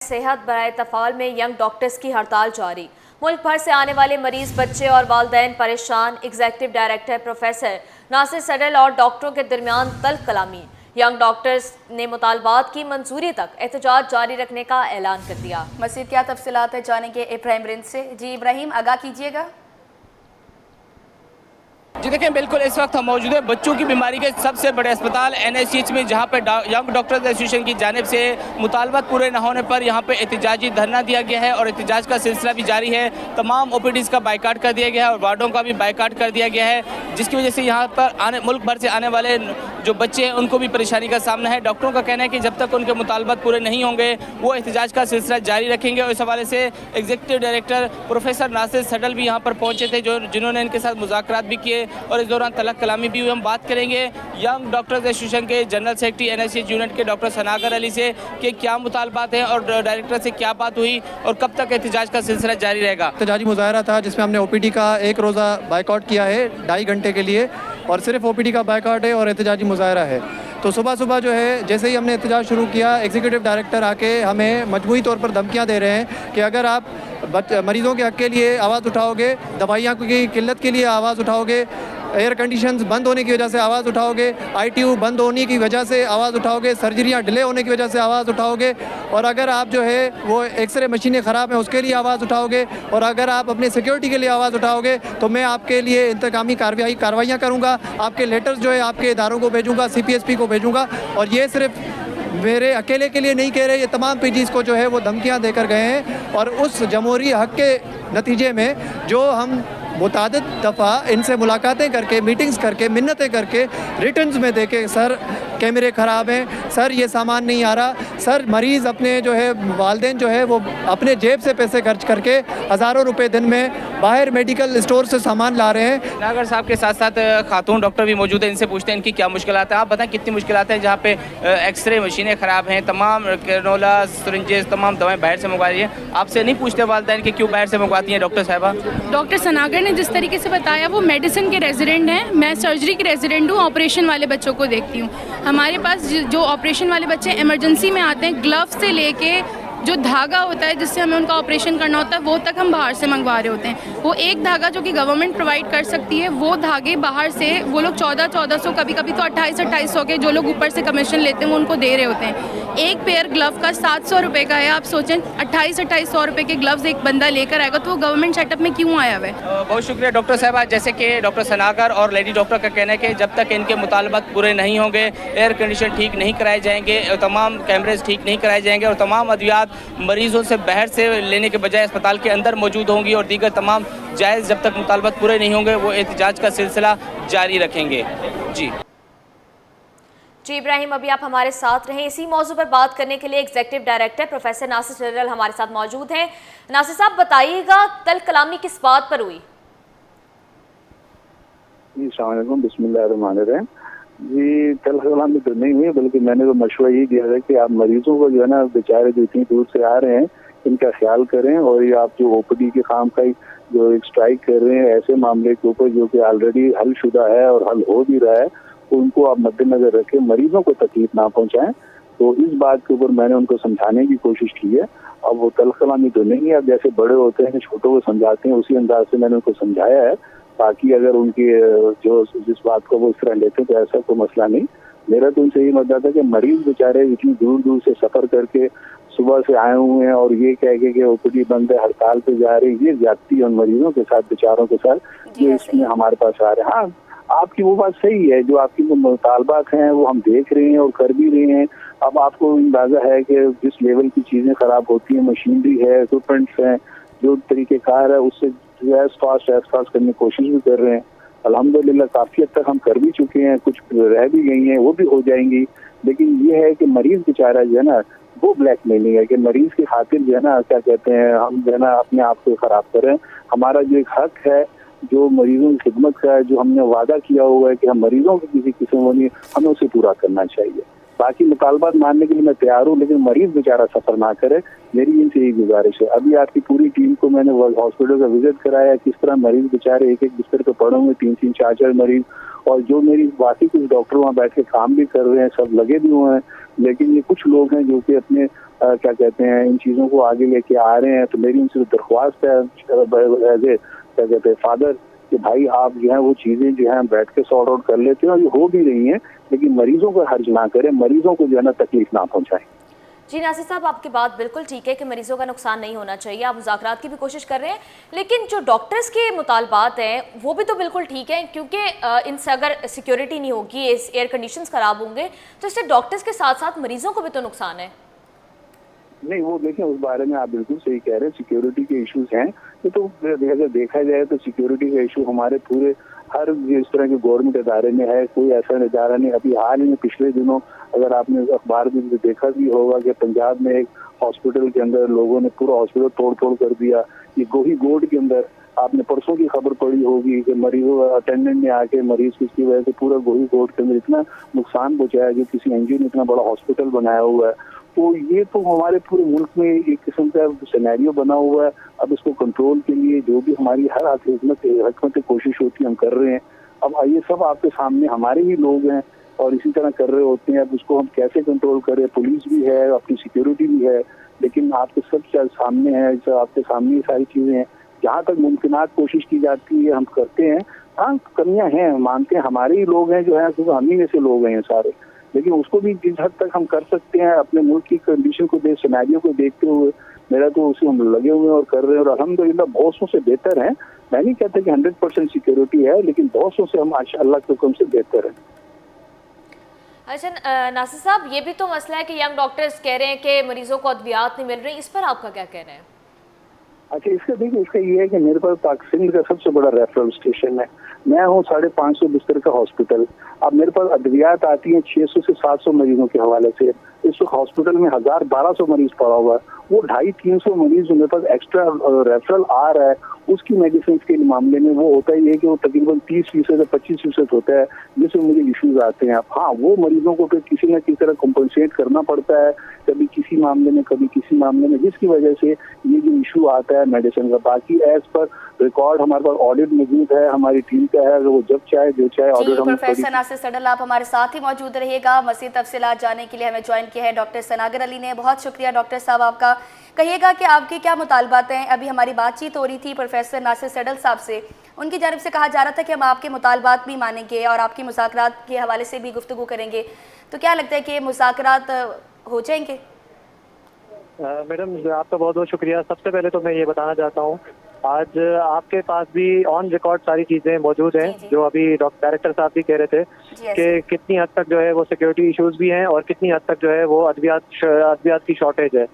सेहत बराए तफाल में यंग डॉक्टर्स की हड़ताल जारी। मुल्क भर से आने वाले मरीज, बच्चे और वालिदैन परेशान। एग्जीक्यूटिव डायरेक्टर प्रोफेसर नासिर सडल और डॉक्टरों के दरमियान तल्ख कलामी। यंग डॉक्टर्स ने मुतालबात की मंजूरी तक एहतजाज जारी रखने का ऐलान कर दिया। मज़ीद क्या तफसीलात है जानेंगे इब्राहिम रिंद से। जी इब्राहिम, आगाह कीजिएगा। जी देखिए, बिल्कुल इस वक्त हम मौजूद है बच्चों की बीमारी के सबसे बड़े अस्पताल NICH में, जहां पर यंग डॉक्टर्स एसोसिएशन की जानिब से मुतालबात पूरे न होने पर यहां पे एहतजाजी धरना दिया गया है और एहतजाज का सिलसिला भी जारी है। तमाम OPDs का बाइकाट कर दिया गया है और वार्डों का भी बाइकाट कर दिया गया है, जिसकी वजह से यहाँ पर मुल्क भर से आने वाले जो बच्चे हैं उनको भी परेशानी का सामना है। डॉक्टरों का कहना है कि जब तक उनके मुतालबात पूरे नहीं होंगे वो एहतजाज का सिलसिला जारी रखेंगे। और इस हवाले से एग्जीक्यूटिव डायरेक्टर प्रोफेसर नासिर सडल भी यहाँ पर पहुँचे थे, जिन्होंने इनके साथ मुज़ाकरात भी किए और इस दौरान तलक कलामी भी हुई। हम बात करेंगे यंग डॉक्टर्स एसोसिएशन के जनरल सेक्रेटरी NICH यूनिट के डॉक्टर सनागर अली से कि क्या मुतालबात हैं और डायरेक्टर से क्या बात हुई और कब तक एहतजाज का सिलसिला जारी रहेगा। एहतजाजी मुजाहरा था जिसमें हमने OPD का एक रोज़ा बाइकआउट किया है 2.5 घंटे के लिए, और सिर्फ OPD का बाइकआउट है और एहतजाजी मुजाहरा है। तो सुबह सुबह जो है जैसे ही हमने एहतजाज शुरू किया, एग्जीक्यूटिव डायरेक्टर आके हमें मजबूरी तौर पर धमकियां दे रहे हैं कि अगर आप मरीज़ों के हक़ के लिए आवाज़ उठाओगे, दवाइयाँ की किल्लत के लिए आवाज़ उठाओगे, एयर कंडीशंस बंद होने की वजह से आवाज़ उठाओगे, ITU बंद होने की वजह से आवाज़ उठाओगे, सर्जरियाँ डिले होने की वजह से आवाज़ उठाओगे, और अगर आप जो है वो एक्सरे मशीनें ख़राब हैं उसके लिए आवाज़ उठाओगे, और अगर आप अपनी सिक्योरिटी के लिए आवाज़ उठाओगे तो मैं आपके लिए इंतकामी कार्रवाइयाँ करूँगा। आपके लेटर्स जो है आपके इदारों को भेजूँगा, CPSP को भेजूँगा। और ये सिर्फ मेरे अकेले के लिए नहीं कह रहे, ये तमाम PGs को जो है वो धमकियाँ देकर गए हैं। और उस जमहूरी हक़ के नतीजे में जो हम मुतादिद दफ़ा इनसे मुलाकातें करके, मीटिंग्स करके, मिन्नतें करके, रिटर्न्स में देके, सर कैमरे ख़राब हैं, सर ये सामान नहीं आ रहा, सर मरीज़ अपने जो है वालिदैन जो है वो अपने जेब से पैसे खर्च करके हज़ारों रुपए दिन में बाहर मेडिकल स्टोर से सामान ला रहे हैं। नागर साहब के साथ साथ खातून डॉक्टर भी मौजूद है, इनसे पूछते हैं इनकी क्या मुश्किलात है। आप बताएं कितनी मुश्किलात हैं जहाँ पे एक्सरे मशीनें ख़राब हैं, तमाम कैनोला, सिरिंजेस, तमाम दवाएँ बाहर से मंगवा रही हैं। आपसे नहीं पूछते वालिदैन कि क्यों बाहर से मंगवाती हैं डॉक्टर साहबा? डॉक्टर सनागर ने जिस तरीके से बताया वो मेडिसिन के रेजिडेंट हैं, मैं सर्जरी के रेजिडेंट हूँ, ऑपरेशन वाले बच्चों को देखती हूँ। हमारे पास जो ऑपरेशन वाले बच्चे इमरजेंसी में आते हैं, ग्लव्स से लेके जो धागा होता है जिससे हमें उनका ऑपरेशन करना होता है वो तक हम बाहर से मंगवा रहे होते हैं। वो एक धागा जो कि गवर्नमेंट प्रोवाइड कर सकती है, वो धागे बाहर से वो लोग 1400 कभी कभी तो 2800 के जो लोग ऊपर से कमीशन लेते हैं वो उनको दे रहे होते हैं। एक पेयर ग्लव का 700 रुपये का है। आप सोचें 2800 रुपये के ग्लव्स एक बंदा लेकर आएगा तो वो गवर्नमेंट सेटअप में क्यों आया हुआ है। बहुत शुक्रिया डॉक्टर साहबा। जैसे कि डॉक्टर सनागर और लेडी डॉक्टर का कहना है कि जब तक इनके मुतालबात पूरे नहीं होंगे, एयर कंडीशन ठीक नहीं कराए जाएंगे, तमाम कैमरेज ठीक नहीं कराए जाएंगे और तमाम अद्वियात मरीजों से बाहर से लेने के बजाय अस्पताल के अंदर मौजूद होंगी और दीगर तमाम जायज़ जब तक मुतालबात पूरे नहीं होंगे वो एहतजाज का सिलसिला जारी रखेंगे। जी इब्राहिम, अभी आप हमारे साथ रहें। इसी मौजू पर बात करने के लिए एग्जीक्यूटिव डायरेक्टर प्रोफेसर नासिर सडल हमारे साथ मौजूद हैं। नासिर साहब, बताइएगा तल्ख कलामी किस बात पर हुई? बिस्मिल्लाहिर्रहमानिर्रहीम। जी, तल्ख कलामी तो नहीं हुई, बल्कि मैंने तो मशवरा ये दिया है कि आप मरीजों को जो है ना बेचारे जो इतनी दूर से आ रहे हैं इनका ख्याल करें, और ये आप जो OPD के काम का जो एक स्ट्राइक कर रहे हैं ऐसे मामले के ऊपर जो कि ऑलरेडी हल शुदा है और हल हो भी रहा है, उनको आप मद्देनजर रखें, मरीजों को तकलीफ ना पहुंचाएं। तो इस बात के ऊपर मैंने उनको समझाने की कोशिश की है। अब वो तल्ख कलामी तो नहीं है, अब जैसे बड़े होते हैं छोटों को समझाते हैं उसी अंदाज से मैंने उनको समझाया है, ताकि अगर उनकी जो जिस बात को वो इस तरह लेते हैं तो ऐसा कोई मसला नहीं। मेरा तो उनसे ये मतलब था कि मरीज बेचारे इतनी दूर दूर से सफ़र करके सुबह से आए हुए हैं और ये कह के कि OPD बंद है, हड़ताल पे जा रहे हैं, ये ज्यादती उन मरीजों के साथ, बेचारों के साथ जो इसमें हमारे पास आ रहे हैं। हाँ, आपकी वो बात सही है, जो आपकी जो मुतालबात हैं वो हम देख रहे हैं और कर भी रहे हैं। अब आपको अंदाजा है कि जिस लेवल की चीज़ें ख़राब होती हैं, मशीनरी है, इक्विपमेंट्स हैं, जो तरीक़ेकार है उससे एज फास्ट करने की कोशिश भी कर रहे हैं। अल्हम्दुलिल्लाह काफ़ी हद तक हम कर भी चुके हैं, कुछ रह भी गई हैं, वो भी हो जाएंगी। लेकिन ये है कि मरीज़ बेचारा जो है ना वो ब्लैकमेलिंग है कि मरीज़ की खातिर जो है ना क्या कहते हैं हम जो है ना अपने आप को ख़राब करें। हमारा जो एक हक़ है जो मरीजों की खिदमत का है, जो हमने वादा किया हुआ है कि हम मरीजों की किसी किस्म नहीं, हमें उसे पूरा करना चाहिए। बाकी मुतालबात मानने के लिए मैं तैयार हूँ, लेकिन मरीज बेचारा सफर ना करे, मेरी इनसे यही गुजारिश है। अभी आपकी पूरी टीम को मैंने हॉस्पिटल का विजिट कराया, किस तरह मरीज बेचारे एक एक बिस्तर पे पड़े हुए, 3-3 4-4 मरीज, और जो मेरी बाकी कुछ डॉक्टर वहाँ बैठ के काम भी कर रहे हैं, सब लगे भी हुए हैं। लेकिन ये कुछ लोग हैं जो कि अपने क्या कहते हैं इन चीजों को आगे लेके आ रहे हैं। तो मेरी उनसे दरख्वास्त है एज ए क्या कहते हैं फादर कि भाई आप जो है वो चीजें जो है बैठ के सॉर्ट आउट कर लेते हैं, और ये हो भी रही हैं, लेकिन मरीजों को हर्ज ना करें, मरीजों को जो है ना तकलीफ ना पहुंचाएं। जी नासिर साहब, आपकी बात बिल्कुल ठीक है कि मरीजों का नुकसान नहीं होना चाहिए, आप मुज़ाकरात की भी कोशिश कर रहे हैं, लेकिन जो डॉक्टर्स के मुतालबात हैं वो भी तो बिल्कुल ठीक है, क्योंकि इनसे अगर सिक्योरिटी नहीं होगी, एयर कंडीशंस ख़राब होंगे, तो इससे डॉक्टर्स के साथ साथ मरीजों को भी तो नुकसान है। नहीं, वो देखें, उस बारे में आप बिल्कुल सही कह रहे हैं, सिक्योरिटी के इश्यूज हैं। तो अगर देखा जाए तो सिक्योरिटी का इशू हमारे पूरे हर इस तरह के गवर्नमेंट इदारे में है, कोई ऐसा इदारा नहीं। अभी हाल ही में पिछले दिनों अगर आपने अखबार में देखा भी होगा कि पंजाब में एक हॉस्पिटल के अंदर लोगों ने पूरा हॉस्पिटल तोड़ कर दिया। ये गोही गोड के अंदर आपने परसों की खबर पड़ी होगी कि मरीजों अटेंडेंट ने आके मरीज की वजह से पूरा गोही गोड के अंदर इतना नुकसान पहुंचाया, जो किसी एनजीओ ने इतना बड़ा हॉस्पिटल बनाया हुआ है। तो ये तो हमारे पूरे मुल्क में एक किस्म का सिनेरियो बना हुआ है। अब इसको कंट्रोल के लिए जो भी हमारी हर हकमत कोशिश होती है हम कर रहे हैं। अब ये सब आपके सामने हमारे ही लोग हैं और इसी तरह कर रहे होते हैं। अब उसको हम कैसे कंट्रोल करें, पुलिस भी है, अपनी सिक्योरिटी भी है, लेकिन आपके सब सामने है, आपके सामने ये सारी चीजें हैं। जहाँ तक मुमकिनात कोशिश की जाती है हम करते हैं। हाँ, कमियां हैं, मानते हैं, हमारे ही लोग हैं जो है, क्योंकि हम ही में से लोग हैं सारे, लेकिन उसको भी जिस हद तक हम कर सकते हैं अपने मुल्क की कंडीशन को सिनेरियो को देखते हुए, मेरा तो उसे हम लगे हुए हैं और कर रहे हैं, और अल्हम्दुलिल्लाह बहुत सौ से बेहतर है। मैं नहीं कहता कि 100% सिक्योरिटी है, लेकिन बहुत सौ से हम अल्लाह के हुक्म से बेहतर है। अच्छा नासिर साहब, ये भी तो मसला है कि यंग डॉक्टर्स कह रहे हैं कि मरीजों को अद्वियात नहीं मिल रही, इस पर आपका क्या कहना है? अच्छा, इसका देखिए, इसका ये है कि मेरे पास पाक सिंध का सबसे बड़ा रेफरल स्टेशन है। मैं हूँ 550 बिस्तर का हॉस्पिटल। अब मेरे पास अद्वियात आती हैं 600 से 700 मरीजों के हवाले से। इस वक्त हॉस्पिटल में 1200 मरीज पड़ा हुआ है। वो 250-300 मरीज जो मेरे पास एक्स्ट्रा रेफरल आ रहा है, उसकी मेडिसिन के मामले में वो होता ही है कि वो तकरीबन 30% या 25% होता है जिसमें मुझे इश्यूज आते हैं। हाँ, वो मरीजों को फिर किसी न किसी तरह कम्पनसेट करना पड़ता है, कभी किसी मामले में कभी किसी मामले में, जिसकी वजह से ये जो इशू आता है मेडिसिन का। बाकी एज पर रिकॉर्ड हमारे पास ऑडिट मौजूद है, हमारी टीम का है, वो जब चाहे जो चाहे ऑडिट हम। प्रोफेसर नासिर सडल, आप हमारे साथ ही मौजूद रहिएगा। मज़ीद तफसीलात जानने के लिए हमें ज्वाइन किया है डॉक्टर सनागर अली ने। बहुत शुक्रिया डॉक्टर साहब आपका। कहिएगा कि आपके क्या मुतालबात हैं। अभी हमारी बातचीत हो रही थी प्रोफेसर नासिर सडल साहब से, उनकी जानिब से कहा जा रहा था कि हम आपके मुतालबात भी मानेंगे और आपकी मुज़ाकरात के हवाले से भी गुफ्तगू करेंगे। तो क्या लगता है कि मुज़ाकरात हो जाएंगे? मैडम, आपका बहुत बहुत शुक्रिया। सबसे पहले तो मैं ये बताना चाहता हूँ, आज आपके पास भी ऑन रिकॉर्ड सारी चीज़ें मौजूद हैं, जो अभी डायरेक्टर साहब भी कह रहे थे कि कितनी हद तक जो है वो सिक्योरिटी इश्यूज भी हैं और कितनी हद तक जो है वो अद्वियात की शॉर्टेज है।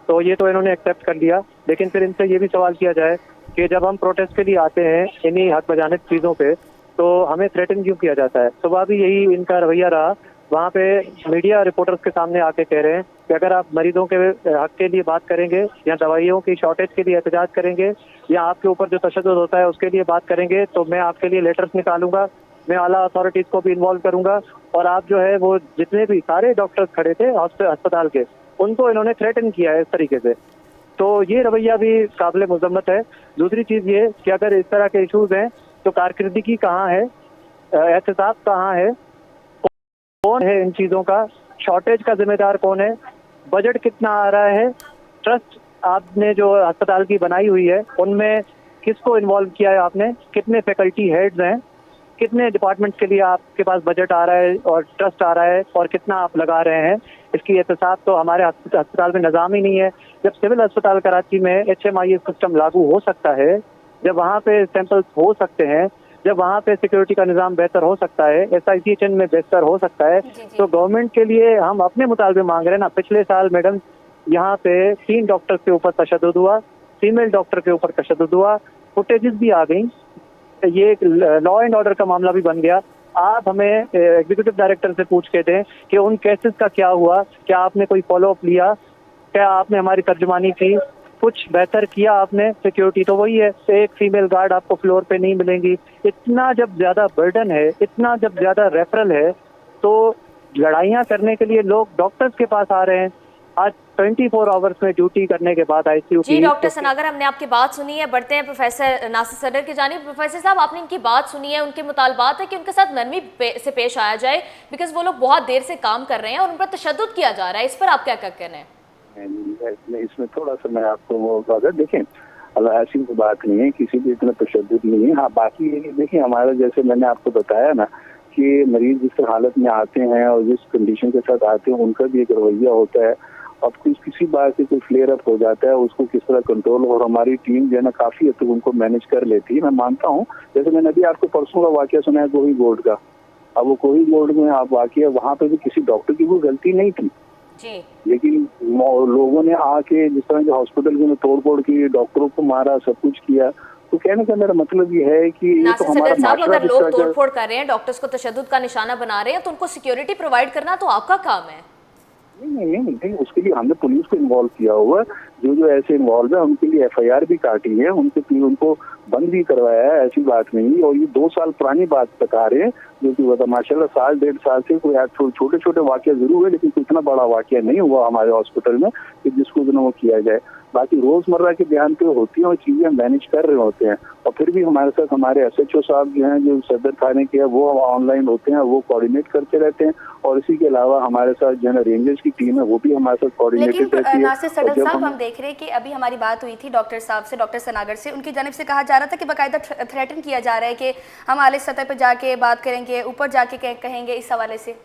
तो ये तो इन्होंने एक्सेप्ट कर लिया, लेकिन फिर इनसे ये भी सवाल किया जाए कि जब हम प्रोटेस्ट के लिए आते हैं इन्हीं हक बजाने चीज़ों पे, तो हमें थ्रेटन क्यों किया जाता है? सुबह भी यही इनका रवैया रहा। वहाँ पे मीडिया रिपोर्टर्स के सामने आके कह रहे हैं कि अगर आप मरीजों के हक के लिए बात करेंगे या दवाइयों की शॉर्टेज के लिए एहतजाज करेंगे या आपके ऊपर जो तशद्दुद होता है उसके लिए बात करेंगे, तो मैं आपके लिए लेटर्स निकालूंगा, मैं आला अथॉरिटीज़ को भी इन्वॉल्व करूंगा। और आप जो है वो जितने भी सारे डॉक्टर्स खड़े थे अस्पताल के, उनको इन्होंने थ्रेटन किया है इस तरीके से। तो ये रवैया भी काबिल मुज़म्मत है। दूसरी चीज़ ये कि अगर इस तरह के इशूज़ हैं तो कारकर्दगी कहाँ है, एहतसाब कहाँ है, कौन है इन चीज़ों का, शॉर्टेज का जिम्मेदार कौन है, बजट कितना आ रहा है, ट्रस्ट आपने जो अस्पताल की बनाई हुई है उनमें किसको इन्वॉल्व किया है आपने, कितने फैकल्टी हेड्स हैं, कितने डिपार्टमेंट्स के लिए आपके पास बजट आ रहा है और ट्रस्ट आ रहा है और कितना आप लगा रहे हैं, इसकी एहतसाब तो हमारे अस्पताल में निज़ाम ही नहीं है। जब सिविल अस्पताल कराची में HMIS सिस्टम लागू हो सकता है, जब वहाँ पे सैंपल्स हो सकते हैं, जब वहाँ पे सिक्योरिटी का निज़ाम बेहतर हो सकता है, SICHN में बेहतर हो सकता है, तो गवर्नमेंट के लिए हम अपने मुतालबे मांग रहे हैं ना। पिछले साल मैडम यहाँ पे 3 डॉक्टर के ऊपर तशद्दुद हुआ, फीमेल डॉक्टर के ऊपर तशद्दुद हुआ, फुटेजेस भी आ गई, ये एक लॉ एंड ऑर्डर का मामला भी बन गया। आप हमें एग्जीक्यूटिव डायरेक्टर से पूछ के दें कि उन केसेस का क्या हुआ, क्या आपने कोई फॉलोअप लिया, क्या आपने हमारी तर्जुमानी की, कुछ बेहतर किया आपने? सिक्योरिटी तो वही है, एक फीमेल गार्ड आपको फ्लोर पे नहीं मिलेंगी। इतना जब ज़्यादा बर्डन है, इतना जब ज़्यादा रेफरल है, तो लड़ाइयाँ करने के लिए लोग डॉक्टर्स के पास आ रहे हैं। आज 24 आवर्स में ड्यूटी करने के बाद आईसीयू जी की डॉक्टर सनागर, हमने आपकी बात सुनी है। बढ़ते हैं प्रोफेसर नासिर सदर की जानिब। प्रोफेसर साहब, आपने इनकी बात सुनी है, उनके मुतालबात है कि उनके साथ नरमी से पेश आया जाए, बिकॉज वो लोग बहुत देर से काम कर रहे हैं और उन पर तशद्दुद किया जा रहा है। इस पर आप क्या कहना है? इसमें थोड़ा सा मैं आपको देखें, ऐसी कोई बात नहीं है, किसी भी इतना तशद्दुद नहीं है। हाँ, बाकी ये देखिए, हमारा जैसे मैंने आपको बताया ना कि मरीज जिस हालत में आते हैं और जिस कंडीशन के साथ आते हैं, उनका भी एक रवैया होता है। अब किसी बात से कोई फ्लेयर अप हो जाता है, उसको किस तरह कंट्रोल, और हमारी टीम जो है ना काफी हद तक उनको मैनेज कर लेती है। मैं मानता हूँ, जैसे मैंने अभी आपको परसों का वाकया सुनाया कोही बोर्ड का। अब वो कोही बोर्ड में आप वाकया, वहाँ पे भी किसी डॉक्टर की कोई गलती नहीं थी जी, लेकिन लोगों ने आके जिस तरह के हॉस्पिटल में तोड़-फोड़ की, डॉक्टरों को मारा, सब कुछ किया। तो कहने का मेरा मतलब ये है कि ये तो हमारा साहब, अगर लोग तोड़फोड़ कर रहे हैं, डॉक्टर्स को तशद्दुद का निशाना बना रहे हैं, तो उनको सिक्योरिटी प्रोवाइड करना तो आपका काम है। नहीं, उसके लिए हमने पुलिस को इन्वॉल्व किया हुआ है। जो ऐसे इन्वॉल्व है उनके लिए FIR भी काटी है, उनको बंद भी करवाया है, ऐसी बात नहीं। और ये 2 साल पुरानी बात बता रहे हैं, जो कि माशाल्लाह 1.5 से कोई छोटे छोटे वाकया जरूर हुए, लेकिन इतना बड़ा वाकया नहीं हुआ हमारे हॉस्पिटल में कि जिसको वो किया जाए। बाकी रोजमर्रा के ध्यान पे होती हैं और चीजें मैनेज कर रहे होते हैं। और फिर भी हमारे साथ हमारे SHO साहब जो हैं, जो सदर थाने के हैं, वो ऑनलाइन होते हैं, वो कोऑर्डिनेट करते रहते हैं। और इसी के अलावा हमारे साथ जो है ना रेंजर्स की टीम है, वो भी हमारे साथ कोऑर्डिनेटेड रहती है। नासिर सदर साहब, हम देख रहे हैं कि अभी हमारी बात हुई थी डॉक्टर साहब से, डॉक्टर सनागर से, उनकी जानिब से कहा जा रहा था कि बाकायदा थ्रेटन किया जा रहा है कि हम आले सतह पर जाके बात करेंगे, ऊपर जाके कहेंगे। इस हवाले से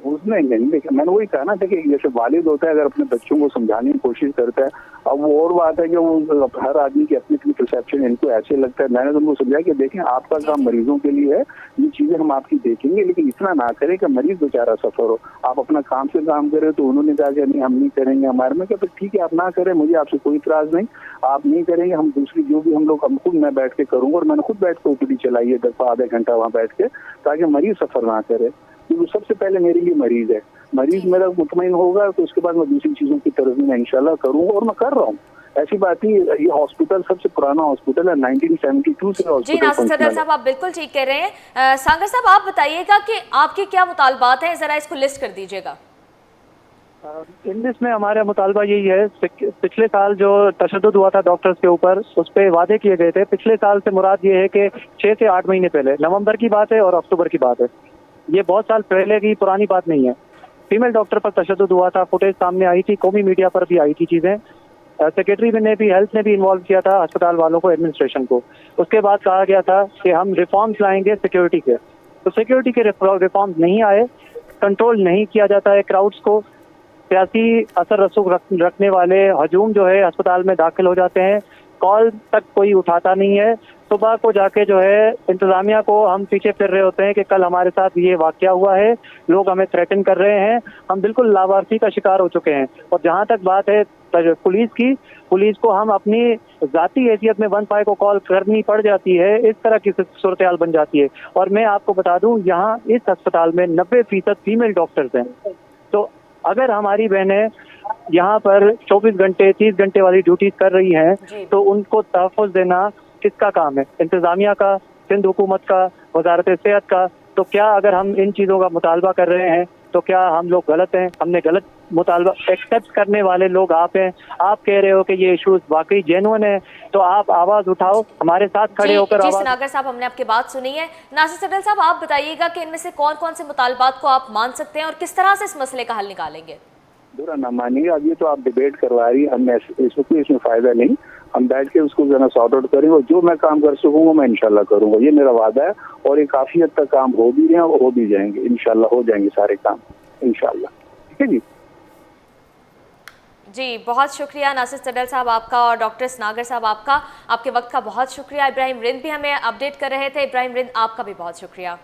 उसमें नहीं देखा, मैंने वही कहा ना था कि जैसे वालिद होता है, अगर अपने बच्चों को समझाने की कोशिश करता है। अब वो और बात है कि वो हर आदमी की अपनी अपनी परसेप्शन, इनको ऐसे लगता है। मैंने तो उनको समझाया कि देखें, आपका काम मरीजों के लिए है, ये चीजें हम आपकी देखेंगे, लेकिन इतना ना करें कि मरीज बेचारा सफर हो। आप अपना काम से काम करें। तो उन्होंने कहा कि नहीं, हम नहीं करेंगे हमारे में। क्या ठीक है, आप ना करें, मुझे आपसे कोई इतराज नहीं, आप नहीं करेंगे, हम दूसरी जो भी हम खुद मैं बैठ के करूंगा। और मैंने खुद बैठ के OPD चलाई है, दफा आधा घंटा वहाँ बैठ के, ताकि मरीज सफर ना करे। क्योंकि सबसे पहले मेरे लिए मरीज है, मरीज मेरा मुतमईन होगा तो उसके बाद मैं दूसरी चीजों की तरफ में इंशाल्लाह करूंगा, और मैं कर रहा हूँ। ऐसी बात नहीं, ये हॉस्पिटल सबसे पुराना हॉस्पिटल है, 1972 से हॉस्पिटल। जी नासिर सदर साहब, आप बिल्कुल ठीक कह रहे हैं। सागर साहब, आप बताइएगा कि आपके क्या मुतालबात हैं, जरा इसको लिस्ट कर दीजिएगा। इन लिस्ट में हमारा मुतालबा यही है, पिछले साल जो तशद्दुद हुआ था डॉक्टर्स के ऊपर, उस पर वादे किए गए थे। पिछले साल से मुराद ये है कि 6 से 8 महीने पहले, नवंबर की बात है और अक्टूबर की बात है, ये बहुत साल पहले की पुरानी बात नहीं है। फीमेल डॉक्टर पर तशद्दुद हुआ था, फुटेज सामने आई थी, कौमी मीडिया पर भी आई थी चीजें। सेक्रेटरी ने भी, हेल्थ ने भी इन्वॉल्व किया था अस्पताल वालों को, एडमिनिस्ट्रेशन को। उसके बाद कहा गया था कि हम रिफॉर्म्स लाएंगे सिक्योरिटी के, तो सिक्योरिटी के रिफॉर्म्स नहीं आए, कंट्रोल नहीं किया जाता है क्राउड्स को। सियासी असर रसूख रखने वाले हजूम जो है अस्पताल में दाखिल हो जाते हैं, कॉल तक कोई उठाता नहीं है। सुबह को जाके जो है इंतजामिया को हम पीछे फिर रहे होते हैं कि कल हमारे साथ ये वाकया हुआ है, लोग हमें थ्रेटन कर रहे हैं, हम बिल्कुल लावारसी का शिकार हो चुके हैं। और जहाँ तक बात है पुलिस की, पुलिस को हम अपनी जाती हैसियत में 15 को कॉल करनी पड़ जाती है, इस तरह की सूरत हाल बन जाती है। और मैं आपको बता दूं, यहाँ इस अस्पताल में 90% फीमेल डॉक्टर्स हैं। तो अगर हमारी बहनें यहाँ पर 24 घंटे 30 घंटे वाली ड्यूटी कर रही हैं, तो उनको तहफ़्फ़ुज़ देना किसका काम है? इंतज़ामिया का, सिंध हुकूमत का, वजारत सेहत का। तो क्या अगर हम इन चीज़ों का मुतालबा कर रहे हैं तो क्या हम लोग गलत हैं? हमने गलत मुतालबा एक्सेप्ट करने वाले लोग आप हैं। आप कह रहे हो कि ये इशूज वाकई जेन्युइन है, तो आप आवाज़ उठाओ, हमारे साथ खड़े होकर आवाज़। सनागर साहब, हमने आपकी बात सुनी है। नासिर सदर साहब, आप बताइएगा कि इनमें से कौन कौन से मुतालबात को आप मान सकते हैं और किस तरह से इस मसले का हल निकालेंगे? बुरा ना मानिए, अब ये तो आप डिबेट करवा रही है, हम इसमें फ़ायदा नहीं। हम बैठ के उसको जना सॉर्ट आउट करेंगे, और जो मैं काम कर सकूंगा मैं इंशाल्लाह करूंगा, ये मेरा वादा है। और ये काफी हद तक काम हो भी रहे हैं और हो भी जाएंगे, इंशाल्लाह हो जाएंगे सारे काम, इंशाल्लाह। ठीक है जी। जी, बहुत शुक्रिया नासिर सदर साहब आपका और डॉक्टर सनागर साहब आपका, आपके वक्त का बहुत शुक्रिया। इब्राहिम रिंद भी हमें अपडेट कर रहे थे। इब्राहिम रिंद, आपका भी बहुत शुक्रिया।